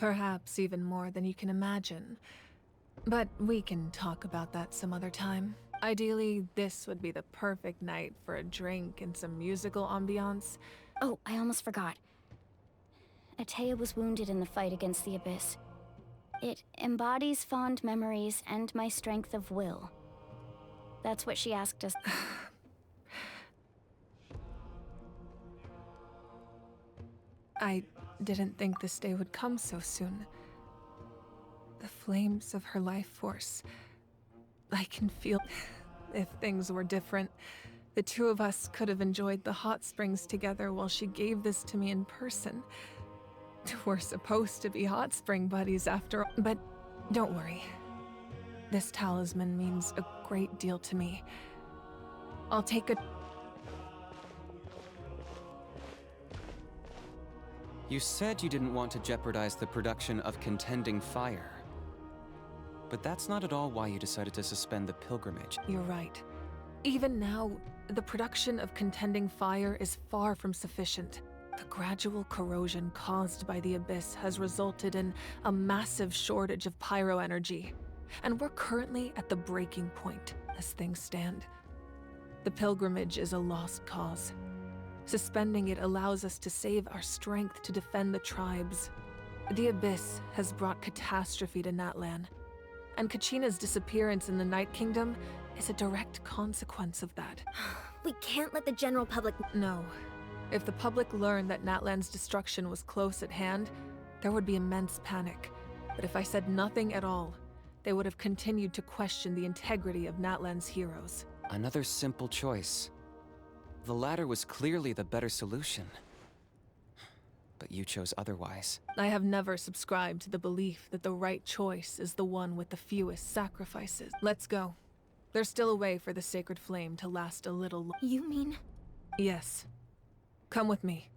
Perhaps even more than you can imagine. But we can talk about that some other time. Ideally, this would be the perfect night for a drink and some musical ambiance. Oh, I almost forgot. Atea was wounded in the fight against the Abyss. It embodies fond memories and my strength of will. That's what she asked us. I didn't think this day would come so soon. The flames of her life force. I can feel... If things were different, the two of us could have enjoyed the hot springs together while she gave this to me in person. We're supposed to be hot spring buddies after all. But don't worry. This talisman means a great deal to me. I'll take a... You said you didn't want to jeopardize the production of contending fire. But that's not at all why you decided to suspend the pilgrimage. You're right. Even now, the production of contending fire is far from sufficient. The gradual corrosion caused by the Abyss has resulted in a massive shortage of pyro energy, and we're currently at the breaking point as things stand. The pilgrimage is a lost cause. Suspending it allows us to save our strength to defend the tribes. The Abyss has brought catastrophe to Natlan, and Kachina's disappearance in the Night Kingdom is a direct consequence of that. We can't let the general public... No. If the public learned that Natlan's destruction was close at hand, there would be immense panic. But if I said nothing at all, they would have continued to question the integrity of Natlan's heroes. Another simple choice. The latter was clearly the better solution. But you chose otherwise. I have never subscribed to the belief that the right choice is the one with the fewest sacrifices. Let's go. There's still a way for the sacred flame to last a little longer. You mean... Yes. Come with me.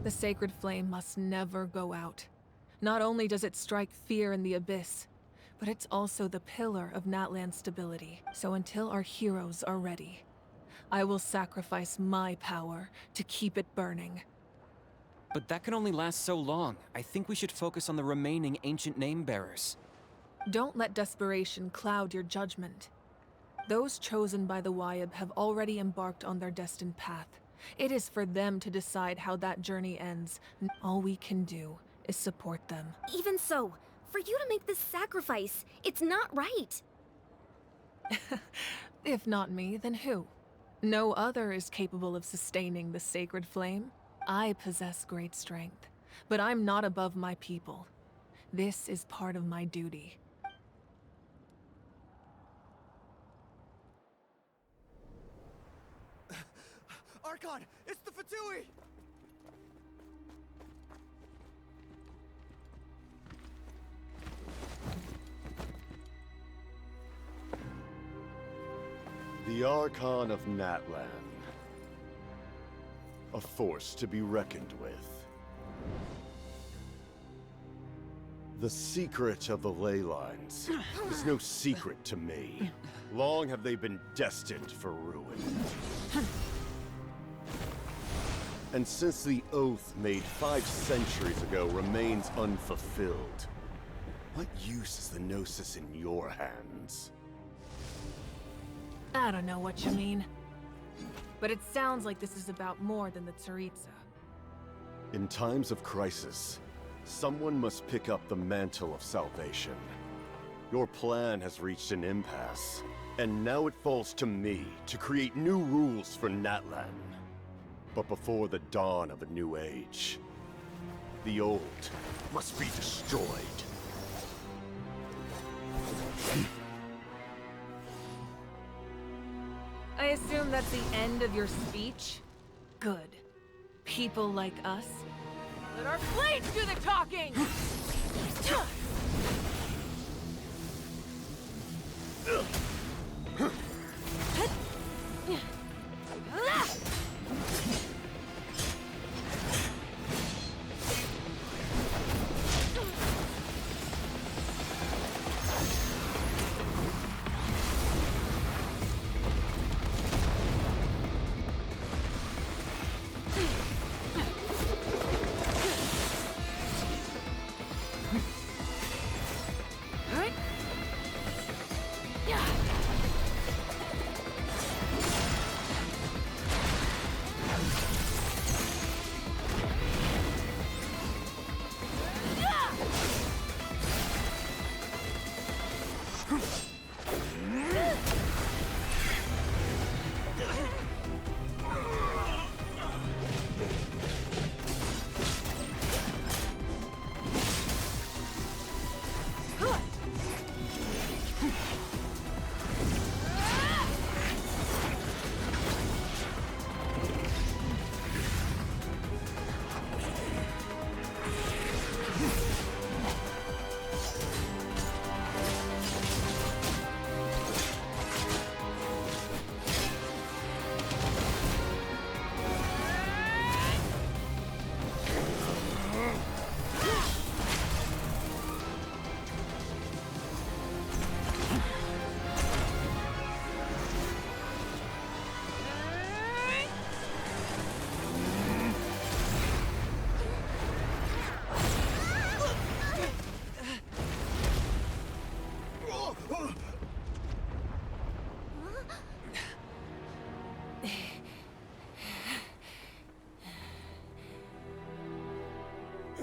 The sacred flame must never go out. Not only does it strike fear in the Abyss, but it's also the pillar of Natlan's stability. So until our heroes are ready, I will sacrifice my power to keep it burning. But that can only last so long. I think we should focus on the remaining ancient name-bearers. Don't let desperation cloud your judgment. Those chosen by the Wayab have already embarked on their destined path. It is for them to decide how that journey ends. All we can do is support them. Even so, for you to make this sacrifice, it's not right. If not me, then who? No other is capable of sustaining the sacred flame. I possess great strength, but I'm not above my people. This is part of my duty. Archon! It's the Fatui! The Archon of Natlan. A force to be reckoned with. The secret of the ley lines is no secret to me. Long have they been destined for ruin. And since the oath made 5 centuries ago remains unfulfilled, what use is the Gnosis in your hands? I don't know what you mean. But it sounds like this is about more than the Tsaritsa. In times of crisis, someone must pick up the mantle of salvation. Your plan has reached an impasse, and now it falls to me to create new rules for Natlan. But before the dawn of a new age, the old must be destroyed. I assume that's the end of your speech? Good. People like us. Let our blades do the talking!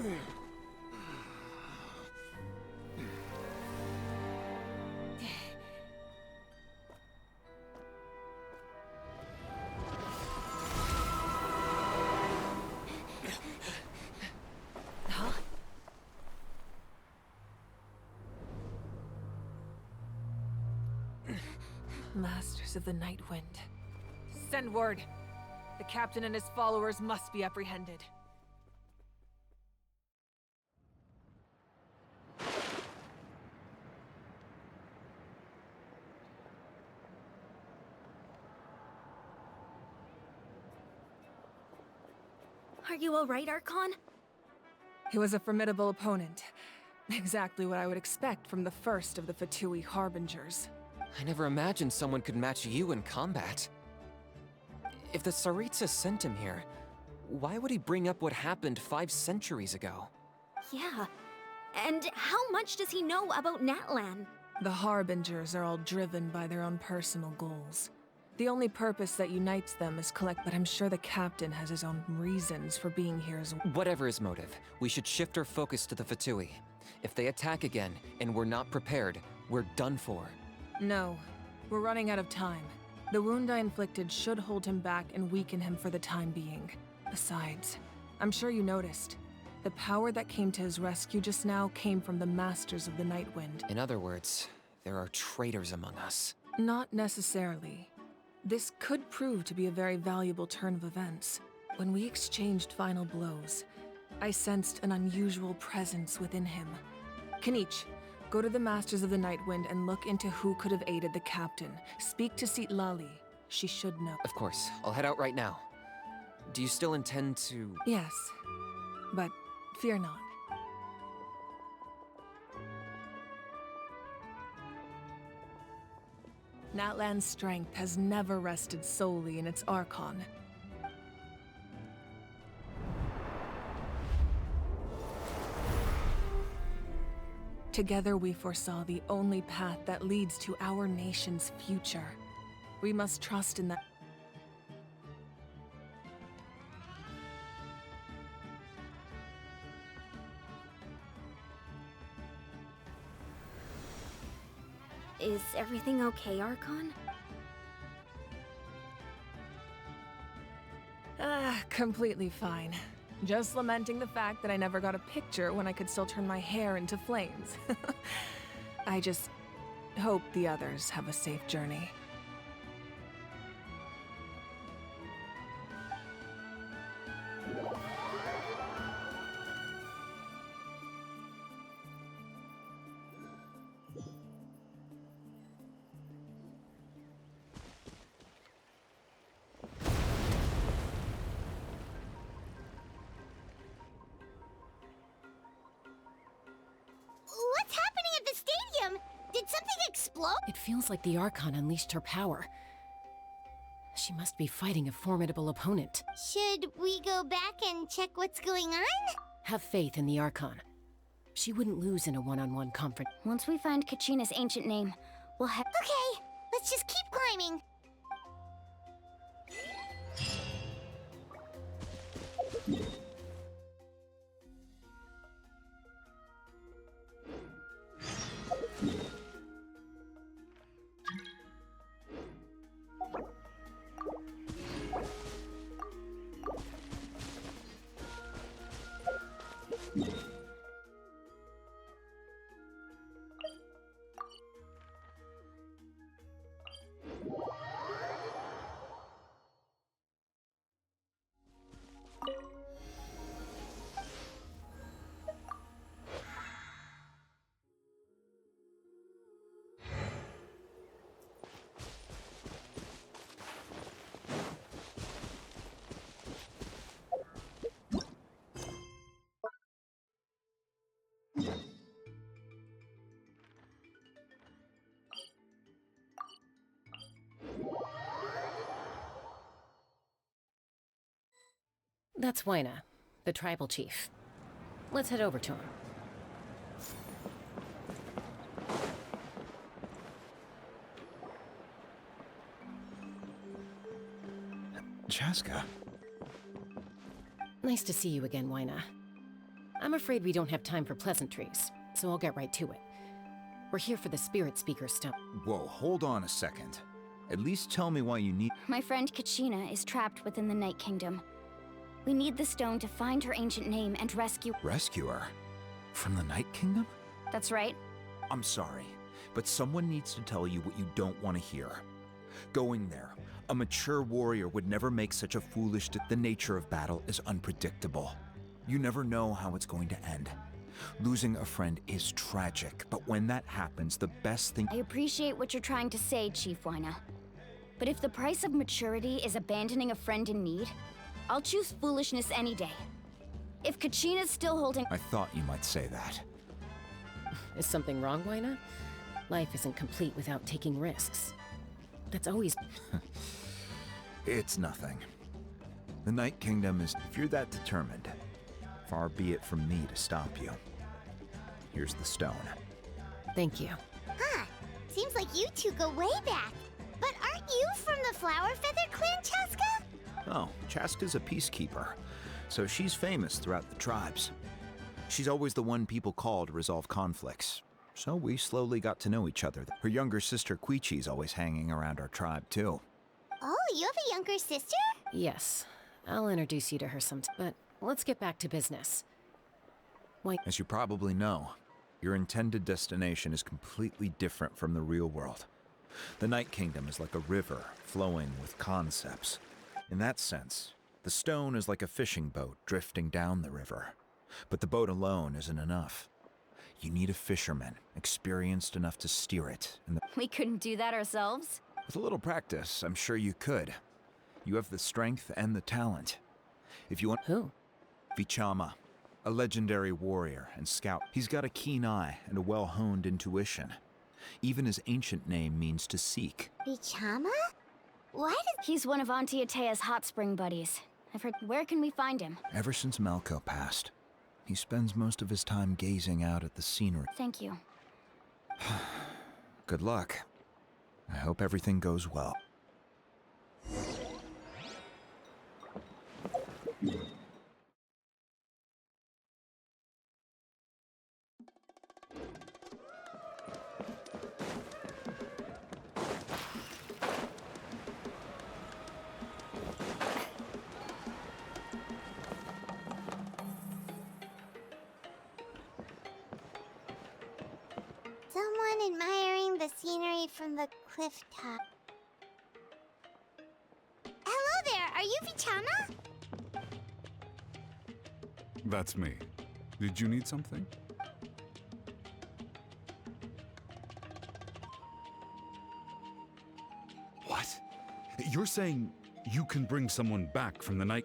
Huh? Masters of the Night Wind. Send word. The captain and his followers must be apprehended. Are you alright, Archon? He was a formidable opponent. Exactly what I would expect from the first of the Fatui Harbingers. I never imagined someone could match you in combat. If the Tsaritsa sent him here, why would he bring up what happened 5 centuries ago? Yeah. And how much does he know about Natlan? The Harbingers are all driven by their own personal goals. The only purpose that unites them is collect, but I'm sure the captain has his own reasons for being here as well. Whatever his motive, we should shift our focus to the Fatui. If they attack again, and we're not prepared, we're done for. No, we're running out of time. The wound I inflicted should hold him back and weaken him for the time being. Besides, I'm sure you noticed, the power that came to his rescue just now came from the Masters of the Night Wind. In other words, there are traitors among us. Not necessarily. This could prove to be a very valuable turn of events. When we exchanged final blows, I sensed an unusual presence within him. Kanich, go to the Masters of the Night Wind and look into who could have aided the captain. Speak to Lali. She should know. Of course, I'll head out right now. Do you still intend to... Yes, but fear not. Natlan's strength has never rested solely in its Archon. Together we foresaw the only path that leads to our nation's future. We must trust in that. Is everything okay, Archon? Completely fine. Just lamenting the fact that I never got a picture when I could still turn my hair into flames. I just hope the others have a safe journey. What's happening at the stadium? Did something explode? It feels like the Archon unleashed her power. She must be fighting a formidable opponent. Should we go back and check what's going on? Have faith in the Archon. She wouldn't lose in a one-on-one confront. Once we find Kachina's ancient name, we'll have. Okay, let's just keep climbing. That's Waina, the tribal chief. Let's head over to him. Chaska. Nice to see you again, Waina. I'm afraid we don't have time for pleasantries, so I'll get right to it. We're here for the Spirit Speaker Stone. Whoa, hold on a second. At least tell me why you need— My friend Kachina is trapped within the Night Kingdom. We need the stone to find her ancient name and rescue— Rescue her? From the Night Kingdom? That's right. I'm sorry, but someone needs to tell you what you don't want to hear. Going there, a mature warrior would never make such a foolish— The nature of battle is unpredictable. You never know how it's going to end. Losing a friend is tragic, but when that happens, the best thing— I appreciate what you're trying to say, Chief Wyna. But if the price of maturity is abandoning a friend in need, I'll choose foolishness any day. If Kachina's still holding— I thought you might say that. Is something wrong, Wyna? Life isn't complete without taking risks. That's always— It's nothing. The Night Kingdom is— If you're that determined, far be it from me to stop you. Here's the stone. Thank you. Huh. Seems like you two go way back. But aren't you from the Flower Feather Clan, Chaska? Oh, Chaska's a peacekeeper, so she's famous throughout the tribes. She's always the one people call to resolve conflicts, so we slowly got to know each other. Her younger sister Quichi's always hanging around our tribe, too. Oh, you have a younger sister? Yes. I'll introduce you to her sometime, but let's get back to business. As you probably know, your intended destination is completely different from the real world. The Night Kingdom is like a river flowing with concepts. In that sense, the stone is like a fishing boat drifting down the river. But the boat alone isn't enough. You need a fisherman, experienced enough to steer it. And We couldn't do that ourselves? with a little practice, I'm sure you could. You have the strength and the talent. If you want— Who? Vichama, a legendary warrior and scout. He's got a keen eye and a well-honed intuition. Even his ancient name means to seek. Bichama? Why does— He's one of Auntie Atea's hot spring buddies. I've heard— Where can we find him? Ever since Malco passed, he spends most of his time gazing out at the scenery. Thank you. Good luck. I hope everything goes well. Someone admiring the scenery from the cliff top. Hello there, are you Vichama? That's me. Did you need something? What? You're saying you can bring someone back from the night?